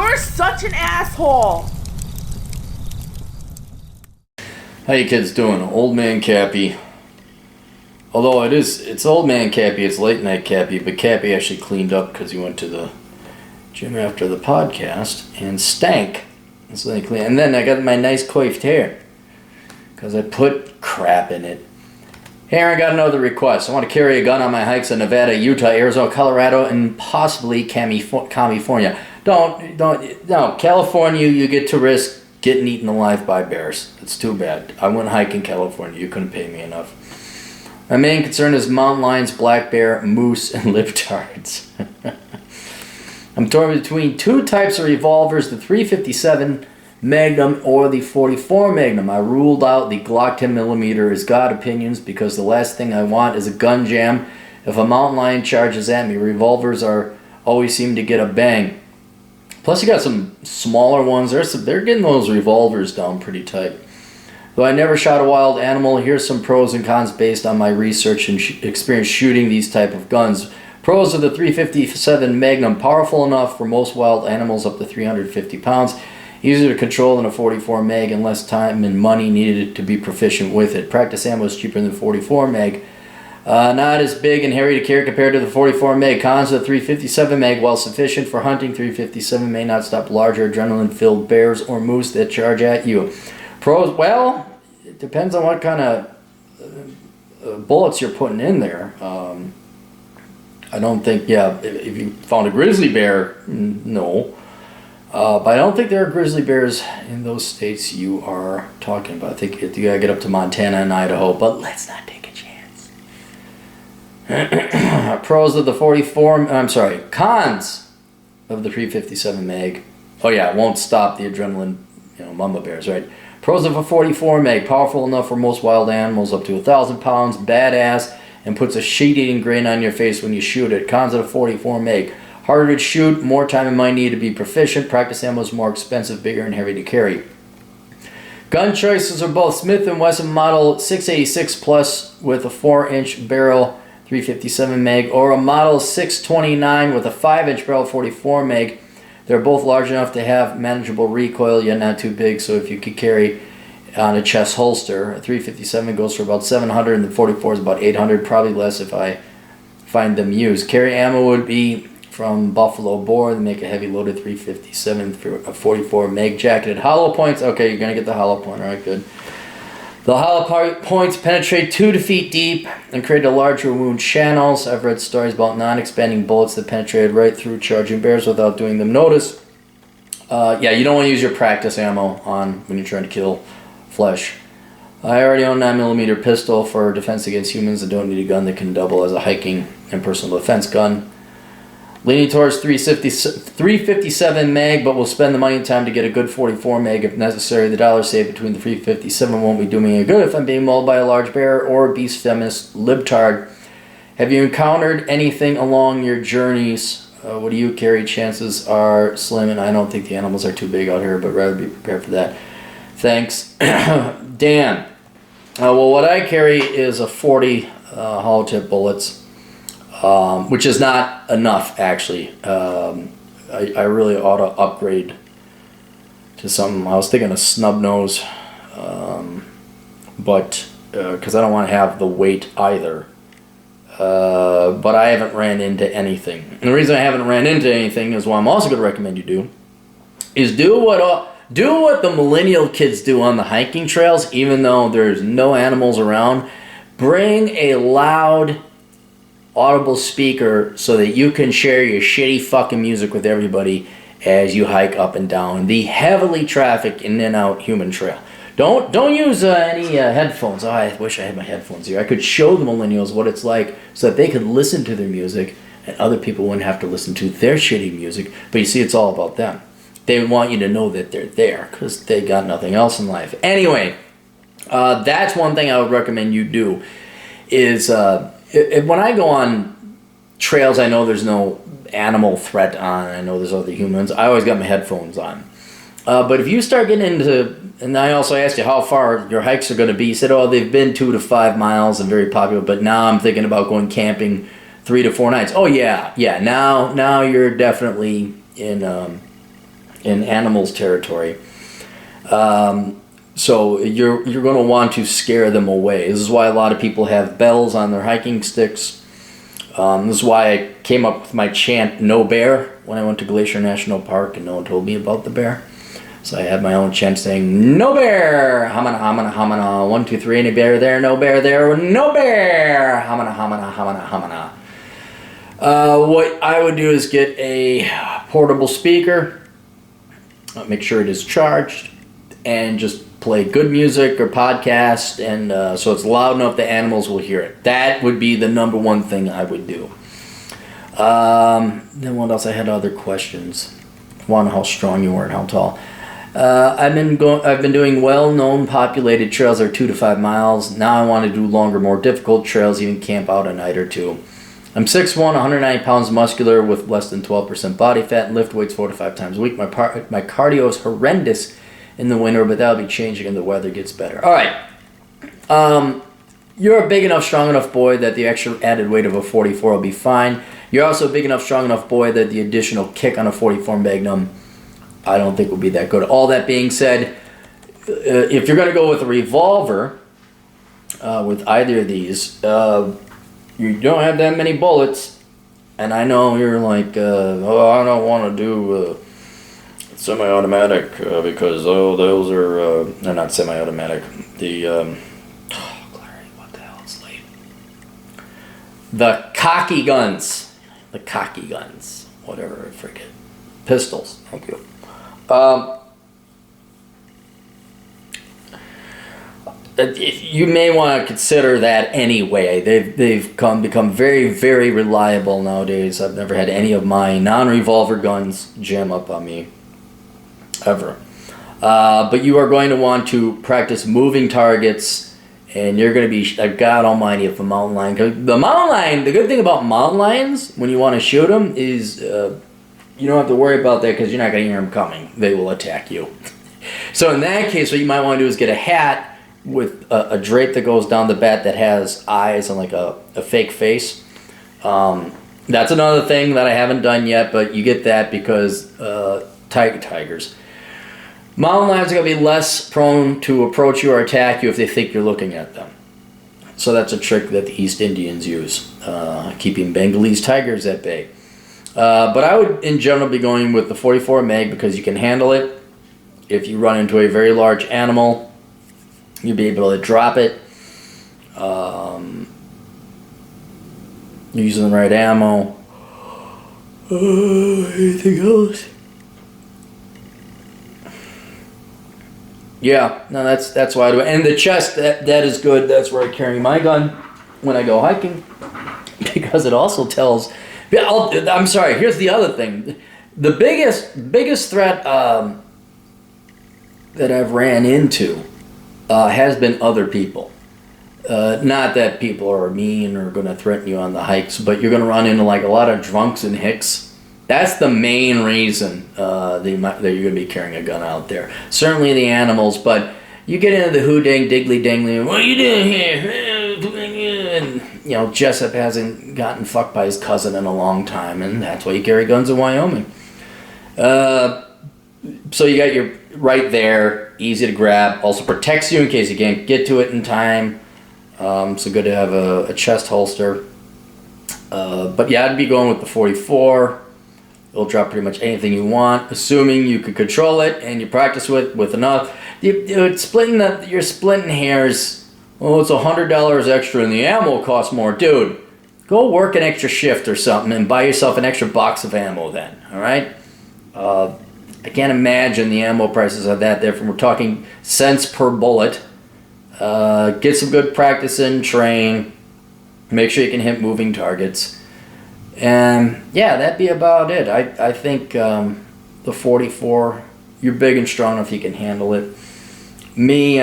You're such an asshole. How you kids doing? Old man Cappy. Although it's old man Cappy, it's late night Cappy, but Cappy actually cleaned up because he went to the gym after the podcast and stank. So they clean. And then I got my nice coiffed hair because I put crap in it. Hey, Aaron, got another request. I want to carry a gun on my hikes in Nevada, Utah, Arizona, Colorado, and possibly California. No, California, you get to risk getting eaten alive by bears. It's too bad. I went hiking in California. You couldn't pay me enough. My main concern is mountain lions, black bear, moose, and libtards. I'm torn between two types of revolvers, the 357 Magnum or the 44 Magnum. I ruled out the Glock 10mm as God opinions because the last thing I want is a gun jam. If a mountain lion charges at me, revolvers always seem to get a bang. Plus you got some smaller ones. They're getting those revolvers down pretty tight. Though I never shot a wild animal, here's some pros and cons based on my research and experience shooting these type of guns. Pros of the 357 Magnum, powerful enough for most wild animals up to 350 pounds. Easier to control than a 44 mag and less time and money needed to be proficient with it. Practice ammo is cheaper than 44 mag. Not as big and hairy to carry compared to the 44 mag. Cons of the 357 mag, while sufficient for hunting, 357 may not stop larger adrenaline-filled bears or moose that charge at you. Pros, well, it depends on what kind of bullets you're putting in there. I don't think, if you found a grizzly bear, no. But I don't think there are grizzly bears in those states you are talking about. I think you gotta get up to Montana and Idaho, but let's not take a chance. Pros of the 44, cons of the 357 mag. Oh yeah, it won't stop the adrenaline, mama bears, right? Pros of a 44 mag, powerful enough for most wild animals up to 1,000 pounds, badass, and puts a shit-eating grin on your face when you shoot it. Cons of the 44 mag. Harder to shoot, more time and money needed to be proficient. Practice ammo is more expensive, bigger, and heavy to carry. Gun choices are both Smith & Wesson Model 686 Plus with a 4-inch barrel 357 mag or a Model 629 with a 5-inch barrel 44 mag. They're both large enough to have manageable recoil, yet not too big, so if you could carry on a chest holster. A 357 goes for about $700 and the 44 is about $800, probably less if I find them used. Carry ammo would be from Buffalo Bore. They make a heavy loaded 357 for a 44 mag jacketed hollow points. Okay, you're going to get the hollow point. All right, good. The hollow points penetrate 2 to feet deep and create a larger wound channels. I've read stories about non-expanding bullets that penetrated right through charging bears without doing them notice. You don't want to use your practice ammo on when you're trying to kill flesh. I already own a 9mm pistol for defense against humans that don't need a gun that can double as a hiking and personal defense gun. Leaning towards 357 mag, but we'll spend the money and time to get a good 44 mag if necessary. The dollar saved between the 357 won't be doing me any good if I'm being mauled by a large bear or a beast feminist libtard. Have you encountered anything along your journeys? What do you carry? Chances are slim, and I don't think the animals are too big out here, but rather be prepared for that. Thanks. Dan. Well, what I carry is a 40 hollow tip bullets. Which is not enough, actually. I really ought to upgrade to something. I was thinking a snub nose, but because I don't want to have the weight either. But I haven't ran into anything. And the reason I haven't ran into anything is what I'm also going to recommend you do is do what the millennial kids do on the hiking trails, even though there's no animals around. Bring a loud audible speaker so that you can share your shitty fucking music with everybody as you hike up and down the heavily trafficked in and out human trail. Don't use any headphones. Oh, I wish I had my headphones here. I could show the millennials what it's like so that they could listen to their music and other people wouldn't have to listen to their shitty music. But you see, it's all about them. They want you to know that they're there because they got nothing else in life. Anyway, that's one thing I would recommend you do is when I go on trails, I know there's no animal threat on. I know there's other humans. I always got my headphones on. But if you start getting into, and I also asked you how far your hikes are going to be. You said, oh, they've been 2 to 5 miles and very popular. But now I'm thinking about going camping 3 to 4 nights. Oh yeah. Now you're definitely in in animals territory. So you're going to want to scare them away. This is why a lot of people have bells on their hiking sticks. This is why I came up with my chant, "No bear," when I went to Glacier National Park and no one told me about the bear. So I had my own chant saying, "No bear! Hamana, hamana, hamana. 1, 2, 3, any bear there? No bear there? No bear! Hamana, hamana, hamana, hamana." What I would do is get a portable speaker, make sure it is charged, and just play good music or podcast, and so it's loud enough the animals will hear it. That would be the number one thing I would do. Then what else? I had other questions. One, how strong you were and how tall. I've been doing well-known populated trails that are 2 to 5 miles. Now I want to do longer, more difficult trails, even camp out a night or two. I'm 6'1", 190 pounds muscular with less than 12% body fat and lift weights 4 to 5 times a week. My cardio is horrendous in the winter, but that'll be changing and the weather gets better. All right. You're a big enough, strong enough boy that the extra added weight of a 44 will be fine. You're also a big enough, strong enough boy that the additional kick on a 44 Magnum, I don't think will be that good. All that being said, if you're going to go with a revolver, with either of these, you don't have that many bullets. And I know you're like, oh, I don't want to do semi-automatic because those are they're not semi-automatic. Clary, what the hell? It's late. The cocky guns, whatever, I forget. Pistols. Thank you. You may want to consider that anyway. They've become very, very reliable nowadays. I've never had any of my non-revolver guns jam up on me, ever. But you are going to want to practice moving targets, and you're going to be, God almighty, if a mountain lion, the good thing about mountain lions, when you want to shoot them, is you don't have to worry about that because you're not going to hear them coming. They will attack you. So in that case, what you might want to do is get a hat with a drape that goes down the back that has eyes and like a fake face. That's another thing that I haven't done yet, but you get that because tigers. Mountain lions are going to be less prone to approach you or attack you if they think you're looking at them. So that's a trick that the East Indians use, keeping Bengalese tigers at bay. But I would, in general, be going with the 44 Mag because you can handle it. If you run into a very large animal, you'll be able to drop it. Using the right ammo. Anything else? Yeah, no, that's why I do it. And the chest, that is good. That's where I carry my gun when I go hiking, because it also tells. I'm sorry. Here's the other thing. The biggest threat that I've ran into has been other people. Not that people are mean or going to threaten you on the hikes, but you're going to run into like a lot of drunks and hicks. That's the main reason that you're going to be carrying a gun out there. Certainly the animals, but you get into the hoo-dang, diggly-dangly, what are you doing here? And, you know, Jessup hasn't gotten fucked by his cousin in a long time, and that's why you carry guns in Wyoming. So you got your right there, easy to grab, also protects you in case you can't get to it in time. So good to have a chest holster. But yeah, I'd be going with the 44. It'll drop pretty much anything you want, assuming you could control it and you practice with enough. You're splitting hairs. Oh, it's $100 extra and the ammo costs more. Dude, go work an extra shift or something and buy yourself an extra box of ammo then, all right? I can't imagine the ammo prices are that different. We're talking cents per bullet. Get some good practice in, train. Make sure you can hit moving targets. And yeah, that'd be about it. I think the 44, you're big and strong enough you can handle it. Me,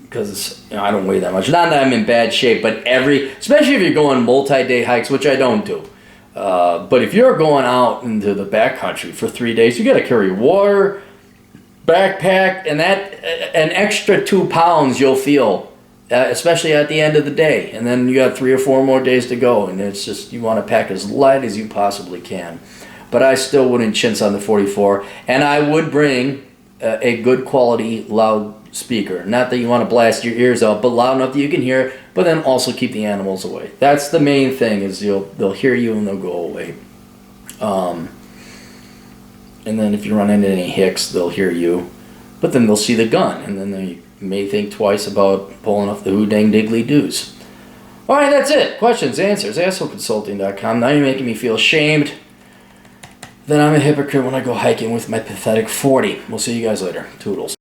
because I don't weigh that much. Not that I'm in bad shape, but especially if you're going multi-day hikes, which I don't do. But if you're going out into the backcountry for 3 days, you got to carry water, backpack, and an extra 2 pounds you'll feel. Especially at the end of the day, and then you got 3 or 4 more days to go, and it's just you want to pack as light as you possibly can. but I still wouldn't chintz on the 44. And I would bring a good quality loud speaker. Not that you want to blast your ears out, but loud enough that you can hear, but then also keep the animals away. That's the main thing, is they'll hear you and they'll go away. And then if you run into any hicks, they'll hear you, but then they'll see the gun, and then they may think twice about pulling off the who dang diggly doos. All right, that's it. Questions, answers, assholeconsulting.com. Now you're making me feel ashamed that I'm a hypocrite when I go hiking with my pathetic 40. We'll see you guys later. Toodles.